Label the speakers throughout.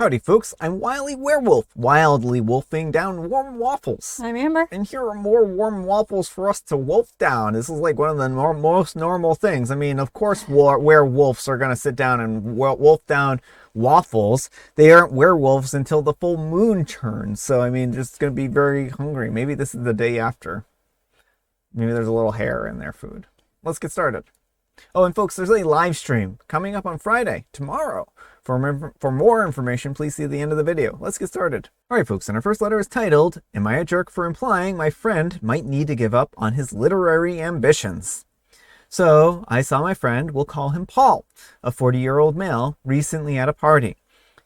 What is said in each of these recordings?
Speaker 1: Howdy folks, I'm Wily Werewolf, wildly wolfing down warm waffles.
Speaker 2: I'm Amber.
Speaker 1: And here are more warm waffles for us to wolf down. This is like one of the most normal things. I mean, of course werewolves are going to sit down and wolf down waffles. They aren't werewolves until the full moon turns. So, I mean, just going to be very hungry. Maybe this is the day after. Maybe there's a little hair in their food. Let's get started. Oh, and folks, there's a live stream coming up on Friday, tomorrow. For more information, please see the end of the video. Let's get started. All right, folks, and our first letter is titled, Am I a Jerk for Implying My Friend Might Need to Give Up on His Literary Ambitions? So, I saw my friend, we'll call him Paul, a 40-year-old male, recently at a party.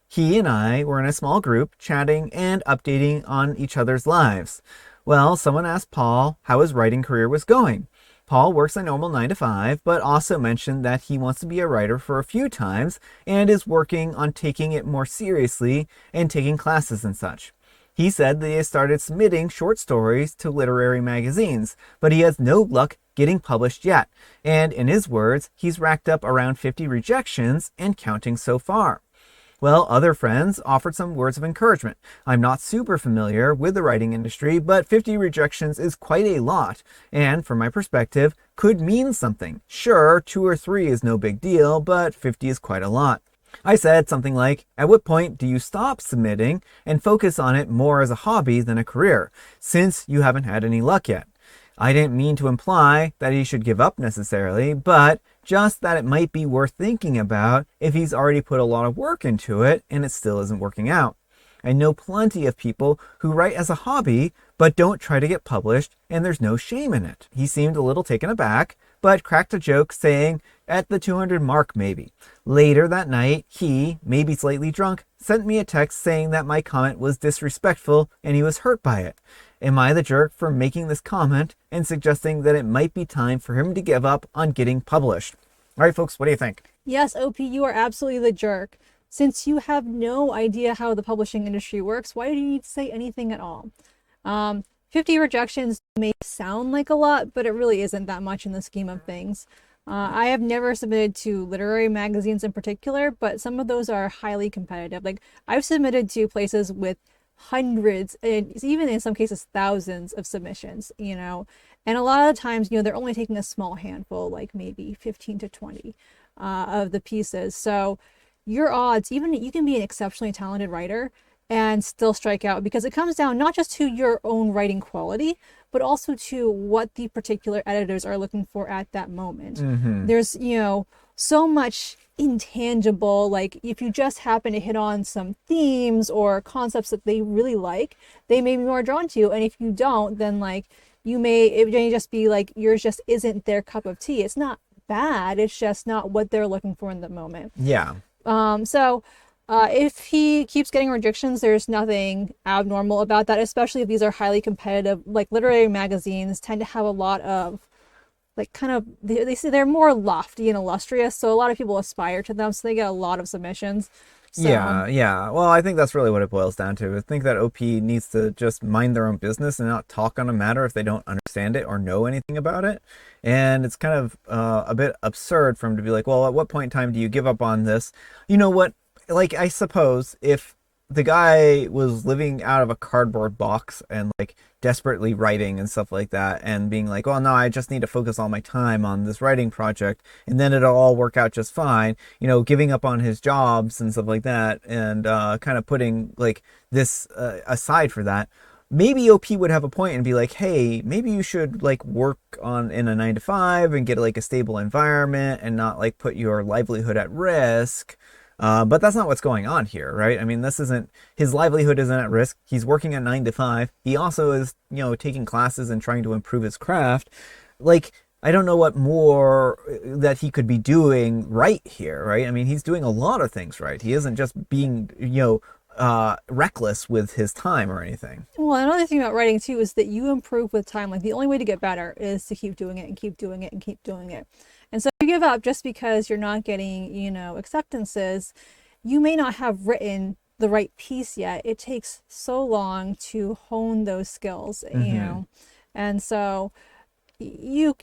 Speaker 1: He and I were in a small group, chatting and updating on each other's lives. Well, someone asked Paul how his writing career was going. Paul works a normal 9-to-5, but also mentioned that he wants to be a writer for a few times and is working on taking it more seriously and taking classes and such. He said that he has started submitting short stories to literary magazines, but he has no luck getting published yet. And in his words, he's racked up around 50 rejections and counting so far. Well, other friends offered some words of encouragement. I'm not super familiar with the writing industry, but 50 rejections is quite a lot, and from my perspective, could mean something. Sure, 2 or 3 is no big deal, but 50 is quite a lot. I said something like, at what point do you stop submitting and focus on it more as a hobby than a career, since you haven't had any luck yet? I didn't mean to imply that he should give up necessarily, but just that it might be worth thinking about if he's already put a lot of work into it and it still isn't working out. I know plenty of people who write as a hobby but don't try to get published, and there's no shame in it. He seemed a little taken aback, but cracked a joke saying, at the 200 mark maybe. Later that night, he, maybe slightly drunk, sent me a text saying that my comment was disrespectful and he was hurt by it. Am I the jerk for making this comment and suggesting that it might be time for him to give up on getting published? All right, folks, what do you think?
Speaker 2: Yes, OP, you are absolutely the jerk. Since you have no idea how the publishing industry works, why do you need to say anything at all? 50 rejections may sound like a lot, but it really isn't that much in the scheme of things. I have never submitted to literary magazines in particular, but some of those are highly competitive. Like, I've submitted to places with hundreds and even in some cases thousands of submissions, and a lot of the times, they're only taking a small handful, like maybe 15 to 20 of the pieces. So your odds, even you can be an exceptionally talented writer and still strike out, because it comes down not just to your own writing quality, but also to what the particular editors are looking for at that moment. There's, so much intangible, like if you just happen to hit on some themes or concepts that they really like, they may be more drawn to you. And if you don't, then it may just be like yours just isn't their cup of tea. It's not bad, it's just not what they're looking for in the moment.
Speaker 1: Yeah.
Speaker 2: If he keeps getting rejections, there's nothing abnormal about that, especially if these are highly competitive. Like, literary magazines tend to have a lot of they say they're more lofty and illustrious, so a lot of people aspire to them, so they get a lot of submissions. So,
Speaker 1: yeah. Well, I think that's really what it boils down to. I think that OP needs to just mind their own business and not talk on a matter if they don't understand it or know anything about it. And it's kind of a bit absurd for him to be like, well, at what point in time do you give up on this? You know what? Like, I suppose if the guy was living out of a cardboard box and desperately writing and stuff like that and being like, well, no, I just need to focus all my time on this writing project and then it'll all work out just fine, giving up on his jobs and stuff like that and kind of putting this aside for that, maybe OP would have a point and be like, hey, maybe you should work in a 9-to-5 and get a stable environment and not put your livelihood at risk. But that's not what's going on here, right? I mean, his livelihood isn't at risk. He's working at 9-to-5. He also is, taking classes and trying to improve his craft. I don't know what more that he could be doing right here, right? I mean, he's doing a lot of things right. He isn't just being, reckless with his time or anything.
Speaker 2: Well, another thing about writing too is that you improve with time. The only way to get better is to keep doing it and keep doing it and keep doing it. And so if you give up just because you're not getting, acceptances, you may not have written the right piece yet. It takes so long to hone those skills, And so you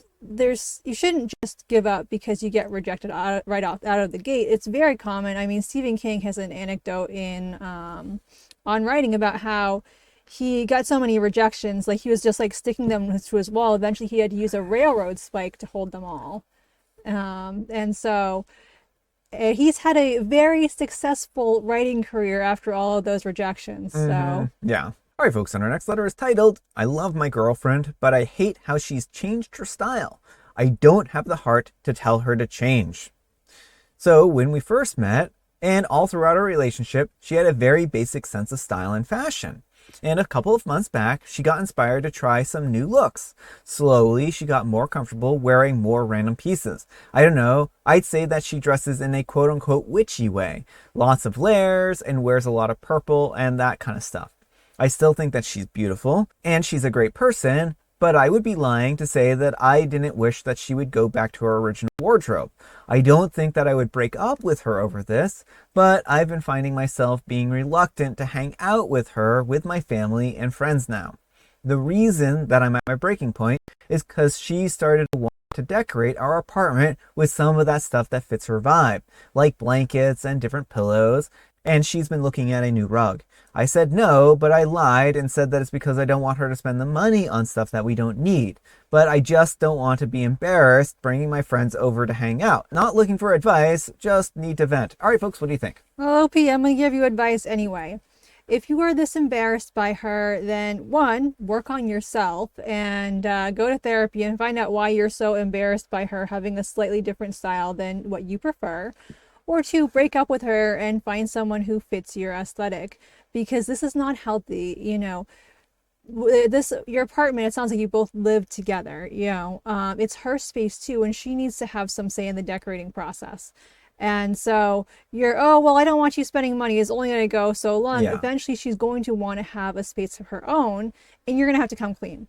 Speaker 2: shouldn't just give up because you get rejected out of the gate. It's very common. I mean, Stephen King has an anecdote in on writing about how he got so many rejections, like he was just like sticking them to his wall. Eventually, he had to use a railroad spike to hold them all. And so he's had a very successful writing career after all of those rejections. So
Speaker 1: Yeah. All right, folks, and our next letter is titled, I love my girlfriend, but I hate how she's changed her style. I don't have the heart to tell her to change. So when we first met, and all throughout our relationship, she had a very basic sense of style and fashion. And a couple of months back, she got inspired to try some new looks. Slowly, she got more comfortable wearing more random pieces. I don't know, I'd say that she dresses in a quote-unquote witchy way. Lots of layers and wears a lot of purple and that kind of stuff. I still think that she's beautiful and she's a great person, but I would be lying to say that I didn't wish that she would go back to her original wardrobe. I don't think that I would break up with her over this, but I've been finding myself being reluctant to hang out with her with my family and friends now. The reason that I'm at my breaking point is because she started to want to decorate our apartment with some of that stuff that fits her vibe, like blankets and different pillows, and she's been looking at a new rug. I said no, but I lied and said that it's because I don't want her to spend the money on stuff that we don't need. But I just don't want to be embarrassed bringing my friends over to hang out. Not looking for advice, just need to vent. All right, folks, what do you think?
Speaker 2: well, OP, I'm going to give you advice anyway. If you are this embarrassed by her, then one, work on yourself and go to therapy and find out why you're so embarrassed by her having a slightly different style than what you prefer. Or two, break up with her and find someone who fits your aesthetic, because this is not healthy. You know, this your apartment, it sounds like you both live together. It's her space too, and she needs to have some say in the decorating process. And so oh well, I don't want you spending money, it's only going to go so long.
Speaker 1: Yeah.
Speaker 2: Eventually she's going to want to have a space of her own, and you're going to have to come clean.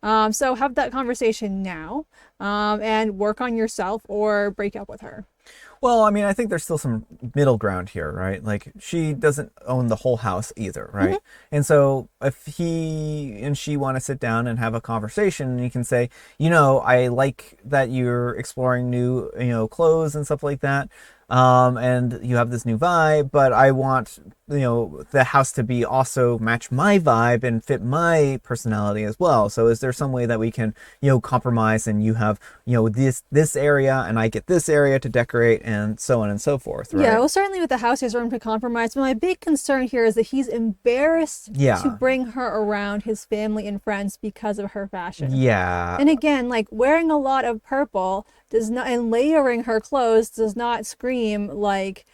Speaker 2: So have that conversation now, and work on yourself or break up with her.
Speaker 1: Well, I mean, I think there's still some middle ground here, right? Like, she doesn't own the whole house either, right? And so if he and she want to sit down and have a conversation, and you can say, I like that you're exploring new, clothes and stuff like that. And you have this new vibe, but I want, the house to be also match my vibe and fit my personality as well. So is there some way that we can, compromise, and you have, this area and I get this area to decorate and so on and so forth, right?
Speaker 2: Yeah, well, certainly with the house, there's room to compromise. But my big concern here is that he's embarrassed to bring her around his family and friends because of her fashion.
Speaker 1: Yeah.
Speaker 2: And again, like wearing a lot of purple does not, and layering her clothes does not scream like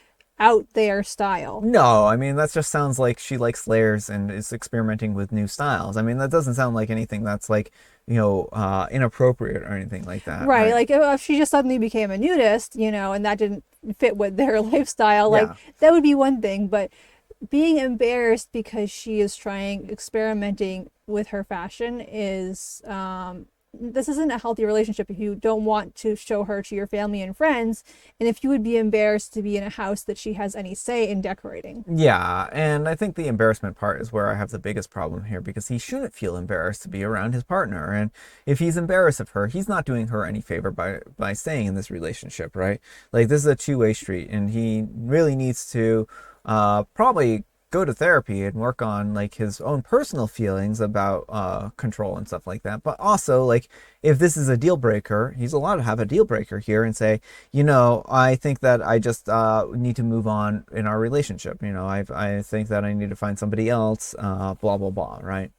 Speaker 2: out there style.
Speaker 1: No, I mean, that just sounds like she likes layers and is experimenting with new styles. I mean, that doesn't sound like anything that's like, inappropriate or anything like that.
Speaker 2: Right. Like if she just suddenly became a nudist, and that didn't fit with their lifestyle, like that would be one thing. But being embarrassed because she is experimenting with her fashion is, this isn't a healthy relationship if you don't want to show her to your family and friends, and if you would be embarrassed to be in a house that she has any say in decorating.
Speaker 1: Yeah, and I think the embarrassment part is where I have the biggest problem here, because he shouldn't feel embarrassed to be around his partner. And if he's embarrassed of her, he's not doing her any favor by staying in this relationship, right? Like, this is a two-way street, and he really needs to probably go to therapy and work on like his own personal feelings about control and stuff like that. But also, like, if this is a deal breaker, he's allowed to have a deal breaker here and say, I think that I just need to move on in our relationship. I think that I need to find somebody else, blah, blah, blah, right?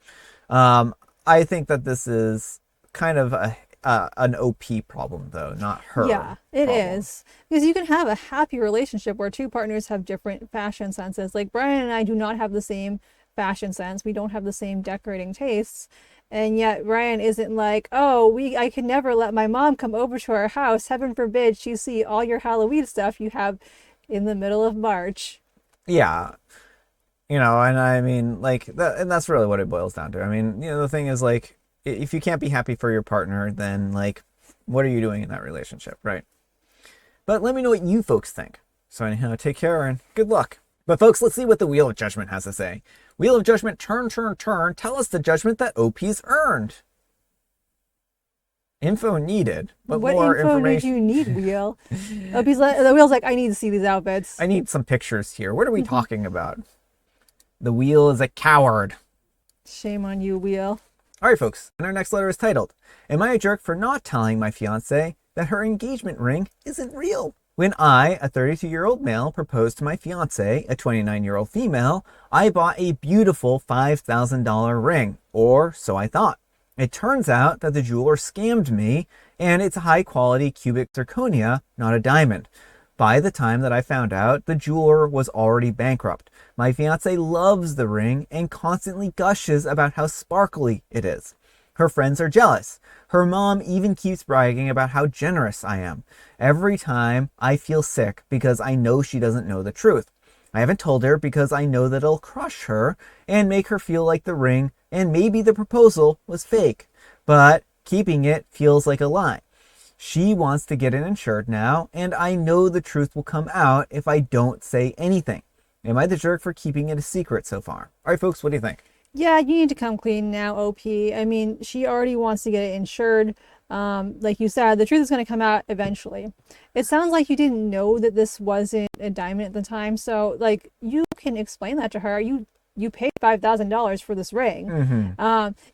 Speaker 1: I think that this is kind of an OP problem, though, not her.
Speaker 2: Yeah, it is. Because you can have a happy relationship where two partners have different fashion senses. Like Brian and I do not have the same fashion sense. We don't have the same decorating tastes. And yet Brian isn't like, I could never let my mom come over to our house. Heaven forbid she see all your Halloween stuff you have in the middle of March.
Speaker 1: Yeah. And I mean, like, and that's really what it boils down to. I mean, the thing is, like, if you can't be happy for your partner, then like, what are you doing in that relationship, right? But let me know what you folks think. So anyhow, take care and good luck. But folks, let's see what the Wheel of Judgment has to say. Wheel of Judgment, turn, turn, turn. Tell us the judgment that OP's earned. Info needed, but
Speaker 2: What
Speaker 1: more
Speaker 2: info did
Speaker 1: information.
Speaker 2: you need, Wheel? The Wheel's like, I need to see these outfits.
Speaker 1: I need some pictures here. What are we talking about? The wheel is a coward.
Speaker 2: Shame on you, Wheel.
Speaker 1: All right, folks, and our next letter is titled, Am I a jerk for not telling my fiance that her engagement ring isn't real? When I, a 32-year-old male, proposed to my fiance, a 29-year-old female, I bought a beautiful $5,000 ring, or so I thought. It turns out that the jeweler scammed me, and it's a high-quality cubic zirconia, not a diamond. By the time that I found out, the jeweler was already bankrupt. My fiance loves the ring and constantly gushes about how sparkly it is. Her friends are jealous. Her mom even keeps bragging about how generous I am. Every time I feel sick because I know she doesn't know the truth. I haven't told her because I know that it'll crush her and make her feel like the ring and maybe the proposal was fake. But keeping it feels like a lie. She wants to get it insured now, and I know the truth will come out if I don't say anything. Am I the jerk for keeping it a secret so far? All right, folks, what do you think?
Speaker 2: Yeah, you need to come clean now, OP. I mean, she already wants to get it insured. Like you said, the truth is going to come out eventually. It sounds like you didn't know that this wasn't a diamond at the time, so like you can explain that to her. You paid $5,000 for this ring.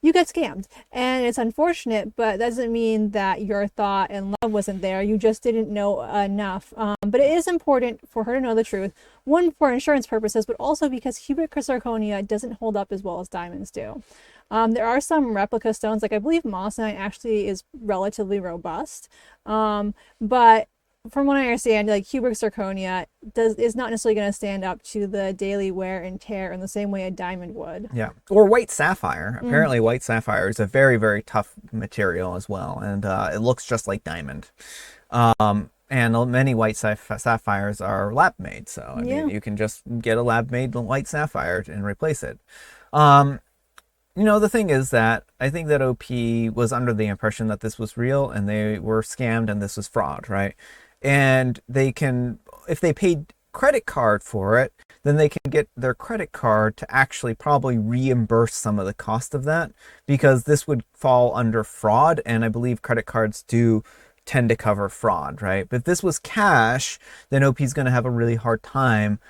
Speaker 2: You got scammed, and it's unfortunate, but that doesn't mean that your thought and love wasn't there. You just didn't know enough. But it is important for her to know the truth. One, for insurance purposes, but also because cubic zirconia doesn't hold up as well as diamonds do. There are some replica stones, like I believe moissanite actually is relatively robust, but from what I understand, like cubic zirconia is not necessarily going to stand up to the daily wear and tear in the same way a diamond would.
Speaker 1: Yeah. Or white sapphire. Apparently white sapphire is a very, very tough material as well. And it looks just like diamond. And many white sapphires are lab made. So, I mean, you can just get a lab made white sapphire and replace it. You know, the thing is that I think that OP was under the impression that this was real and they were scammed and this was fraud, right? And they can, if they paid credit card for it, then they can get their credit card to actually probably reimburse some of the cost of that, because this would fall under fraud, and I believe credit cards do tend to cover fraud, right? But if this was cash, then OP's going to have a really hard time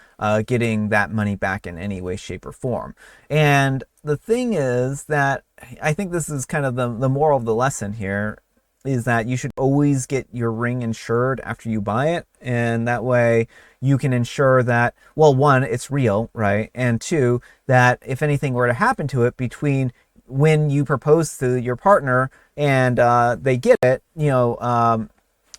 Speaker 1: getting that money back in any way, shape, or form. And the thing is that I think this is kind of the moral of the lesson here, is that you should always get your ring insured after you buy it. And that way you can ensure that, well, one, it's real, right? And two, that if anything were to happen to it between when you propose to your partner and they get it, you know,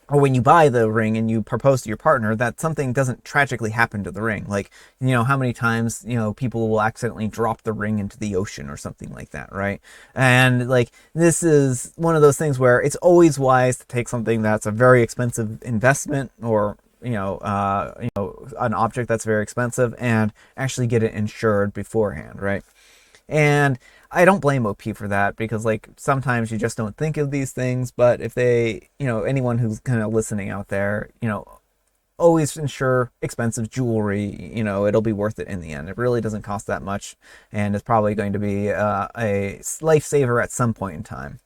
Speaker 1: or when you buy the ring and you propose to your partner, that something doesn't tragically happen to the ring. Like, you know, how many times, you know, people will accidentally drop the ring into the ocean or something like that, right? And like, this is one of those things where it's always wise to take something that's a very expensive investment, or you know, an object that's very expensive, and actually get it insured beforehand, right? And I don't blame OP for that, because like sometimes you just don't think of these things. But if they, you know, anyone who's kind of listening out there, you know, always insure expensive jewelry. You know, it'll be worth it in the end. It really doesn't cost that much, and it's probably going to be a lifesaver at some point in time.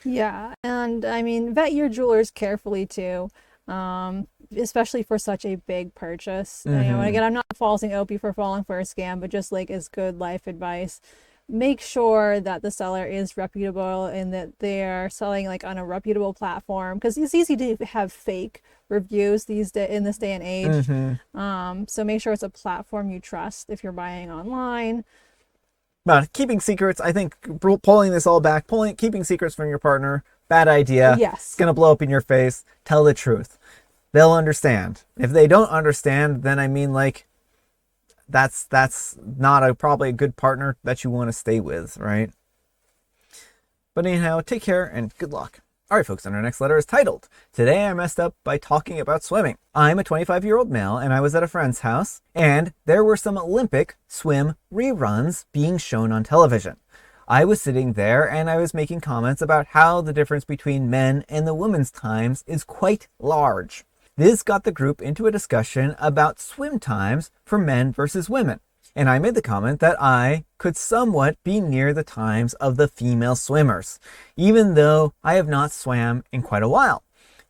Speaker 2: Yeah, and I mean, vet your jewelers carefully too, especially for such a big purchase. You know, and again, I'm not faulting OP for falling for a scam, but just like as good life advice, make sure that the seller is reputable and that they're selling like on a reputable platform, because it's easy to have fake reviews in this day and age. So make sure it's a platform you trust if you're buying online.
Speaker 1: But keeping secrets, I think pulling this all back, keeping secrets from your partner, bad idea.
Speaker 2: Yes.
Speaker 1: It's going to blow up in your face. Tell the truth. They'll understand. If they don't understand, then I mean, like, that's not probably a good partner that you want to stay with, right? But anyhow, take care and good luck. All right, folks, and our next letter is titled, Today I Messed Up by Talking About Swimming. I'm a 25-year-old male, and I was at a friend's house, and there were some Olympic swim reruns being shown on television. I was sitting there, and I was making comments about how the difference between men and the women's times is quite large. This got the group into a discussion about swim times for men versus women. And I made the comment that I could somewhat be near the times of the female swimmers, even though I have not swam in quite a while.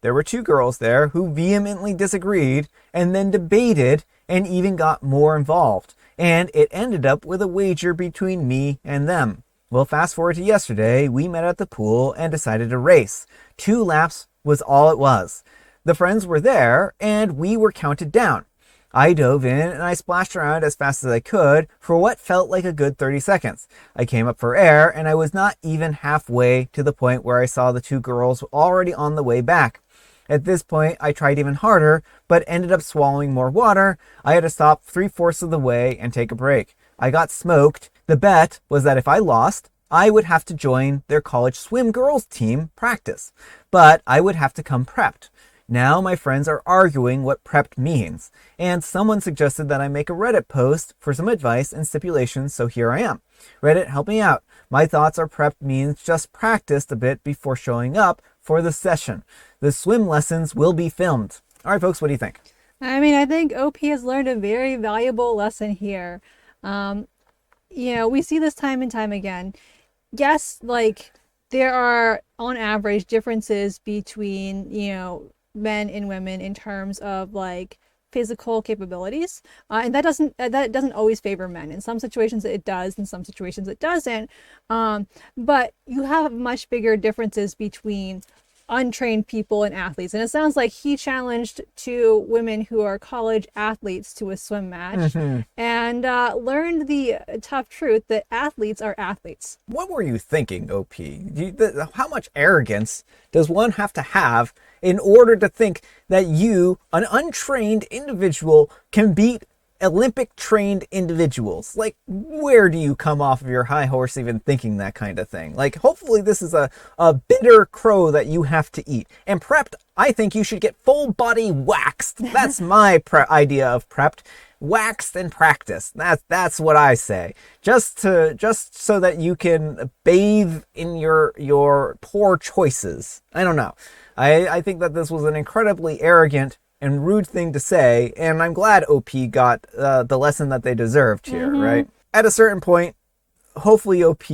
Speaker 1: There were two girls there who vehemently disagreed and then debated and even got more involved. And it ended up with a wager between me and them. Well, fast forward to yesterday, we met at the pool and decided to race. 2 laps was all it was. The friends were there and we were counted down. I dove in and I splashed around as fast as I could for what felt like a good 30 seconds. I came up for air and I was not even halfway to the point where I saw the 2 girls already on the way back. At this point, I tried even harder, but ended up swallowing more water. I had to stop 3/4 of the way and take a break. I got smoked. The bet was that if I lost, I would have to join their college swim girls team practice, but I would have to come prepped. Now my friends are arguing what prepped means, and someone suggested that I make a Reddit post for some advice and stipulations, so here I am. Reddit, help me out. My thoughts are prepped means just practiced a bit before showing up for the session. The swim lessons will be filmed. All right, folks, what do you think?
Speaker 2: I think OP has learned a very valuable lesson here. We see this time and time again. Yes, like there are on average differences between, men and women in terms of like physical capabilities, and that doesn't always favor men. In some situations it does, in some situations it doesn't, but you have much bigger differences between untrained people and athletes, and it sounds like he challenged 2 women who are college athletes to a swim match, and learned the tough truth that athletes are athletes.
Speaker 1: What were you thinking, OP? How much arrogance does one have to have in order to think that you, an untrained individual, can beat Olympic trained individuals? Like, where do you come off of your high horse even thinking that kind of thing? Like, hopefully this is a bitter crow that you have to eat. And prepped, I think you should get full body waxed. That's my idea of prepped. Waxed and practiced. That's what I say. Just so that you can bathe in your poor choices. I don't know. I think that this was an incredibly arrogant and rude thing to say, and I'm glad OP got the lesson that they deserved here, right? At a certain point, hopefully OP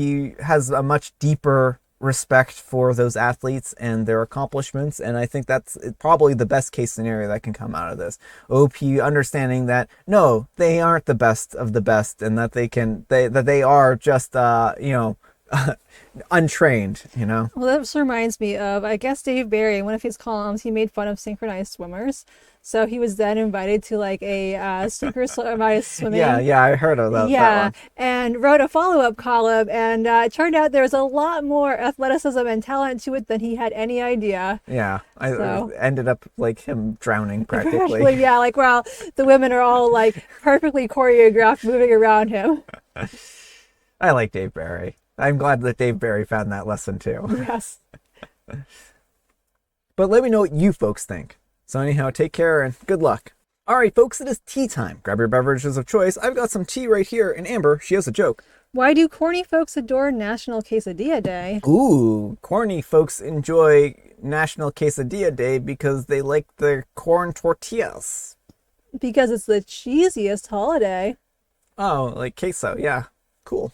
Speaker 1: has a much deeper respect for those athletes and their accomplishments, and I think that's probably the best case scenario that can come out of this. OP understanding that no, they aren't the best of the best, and that they are just untrained,
Speaker 2: Well, that reminds me of, I guess, Dave Barry. In one of his columns, he made fun of synchronized swimmers. So he was then invited to like a synchronized swimming.
Speaker 1: Yeah, I heard of that.
Speaker 2: Yeah,
Speaker 1: that one.
Speaker 2: and wrote a follow-up column, and it turned out there's a lot more athleticism and talent to it than he had any idea.
Speaker 1: Yeah, I ended up like him drowning practically.
Speaker 2: Practically, yeah, like while the women are all like perfectly choreographed moving around him.
Speaker 1: I like Dave Barry. I'm glad that Dave Barry found that lesson too.
Speaker 2: Yes.
Speaker 1: But let me know what you folks think. So anyhow, take care and good luck. All right, folks, it is tea time. Grab your beverages of choice. I've got some tea right here, and Amber, she has a joke.
Speaker 2: Why do corny folks adore National Quesadilla Day?
Speaker 1: Ooh, corny folks enjoy National Quesadilla Day because they like their corn tortillas.
Speaker 2: Because it's the cheesiest holiday.
Speaker 1: Oh, like queso, yeah. Cool.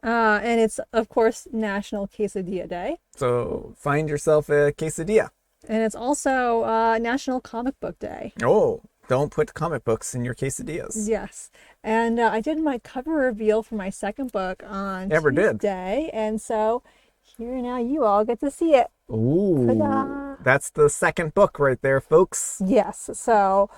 Speaker 2: And it's, of course, National Quesadilla Day.
Speaker 1: So find yourself a quesadilla.
Speaker 2: And it's also National Comic Book Day.
Speaker 1: Oh, don't put comic books in your quesadillas.
Speaker 2: Yes. And I did my cover reveal for my second book on Tuesday. And so here now you all get to see it.
Speaker 1: Ooh.
Speaker 2: Ta-da!
Speaker 1: That's the second book right there, folks.
Speaker 2: Yes. So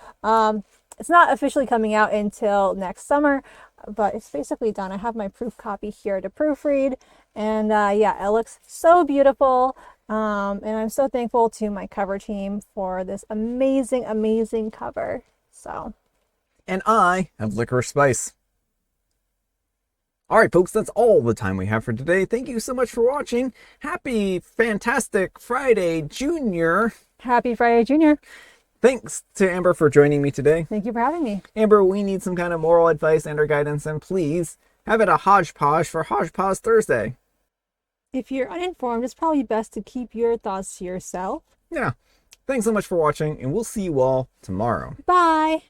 Speaker 2: it's not officially coming out until next summer, but it's basically done. I have my proof copy here to proofread. And yeah, it looks so beautiful. And I'm so thankful to my cover team for this amazing, amazing cover. So.
Speaker 1: And I have Licorice Spice. All right, folks, that's all the time we have for today. Thank you so much for watching. Happy, fantastic Friday, Junior.
Speaker 2: Happy Friday, Junior.
Speaker 1: Thanks to Amber for joining me today.
Speaker 2: Thank you for having me.
Speaker 1: Amber, we need some kind of moral advice and or guidance, and please have it a hodgepodge for Hodgepodge Thursday.
Speaker 2: If you're uninformed, it's probably best to keep your thoughts to yourself.
Speaker 1: Yeah. Thanks so much for watching, and we'll see you all tomorrow.
Speaker 2: Bye.